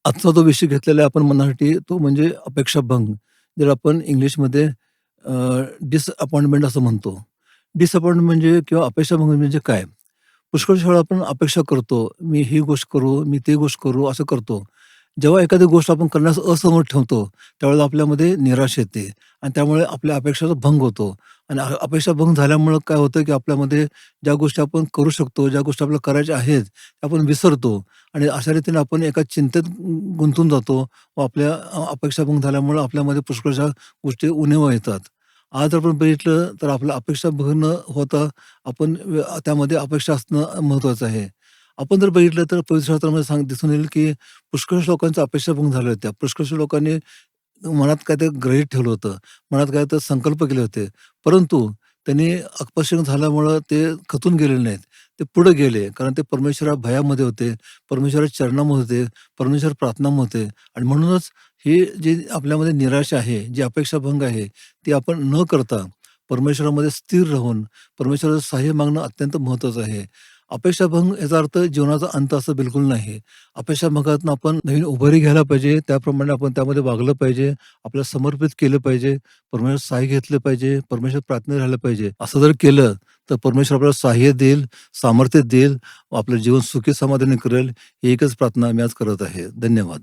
आजचा जो विषय घेतलेला आहे आपण मनासाठी तो म्हणजे अपेक्षाभंग. ज्याला आपण इंग्लिशमध्ये डिसअपॉइंटमेंट असं म्हणतो. डिसअपॉइंटमेंट म्हणजे किंवा अपेक्षाभंग म्हणजे काय? पुष्कळशा वेळा आपण अपेक्षा करतो. मी ही गोष्ट करू, मी ती गोष्ट करू असं करतो. जेव्हा एखादी गोष्ट आपण करण्यास असमर्थ ठेवतो, त्यावेळेला आपल्यामध्ये निराशा येते आणि त्यामुळे आपल्या अपेक्षाचा भंग होतो आणि अपेक्षा भंग झाल्यामुळं काय होतं, की आपल्यामध्ये ज्या गोष्टी आपण करू शकतो, ज्या गोष्टी आपल्याला करायच्या आहेत, त्या आपण विसरतो आणि अशा रीतीने आपण एका चिंतेत गुंतून जातो व आपल्या अपेक्षा भंग झाल्यामुळं आपल्यामध्ये पुष्कळशा गोष्टी उणिवा येतात. आज आपण बघितलं तर आपल्या अपेक्षा भंग न होता आपण त्यामध्ये अपेक्षा असणं महत्त्वाचं आहे. आपण जर बघितलं तर पवित्र शास्त्रामध्ये दिसून येईल, की पुष्कळशा लोकांच्या अपेक्षा भंग झाल्या होत्या. पुष्कळशा लोकांनी मनात काय ते गृहीत ठेवलं होतं. मनात काय तर संकल्प केले होते. परंतु त्यांनी अपयश झाल्यामुळं ते खचून गेलेले नाहीत. ते पुढे गेले. कारण ते परमेश्वरा भयामध्ये होते, परमेश्वराच्या चरणामध्ये होते, परमेश्वर प्रार्थनामध्ये होते आणि म्हणूनच ही जी आपल्यामध्ये निराशा आहे, जी अपेक्षाभंग आहे, ती आपण न करता परमेश्वरामध्ये स्थिर राहून परमेश्वराचं सहाय्य मागणं अत्यंत महत्त्वाचं आहे. अपेक्षाभंग याचा अर्थ जीवनाचा अंत असं बिलकुल नाही. अपेक्षाभंगातून आपण नवीन उभारी घ्यायला पाहिजे. त्याप्रमाणे आपण त्यामध्ये वागलं पाहिजे. आपल्याला समर्पित केलं पाहिजे. परमेश्वर सहाय्य घेतलं पाहिजे. परमेश्वर प्रार्थनेत राहिलं पाहिजे. असं जर केलं, तर परमेश्वर आपल्याला सहाय्य देईल, सामर्थ्य देईल, व आपलं जीवन सुखी समाधानी करेल. ही एकच प्रार्थना मी आज करत आहे. धन्यवाद.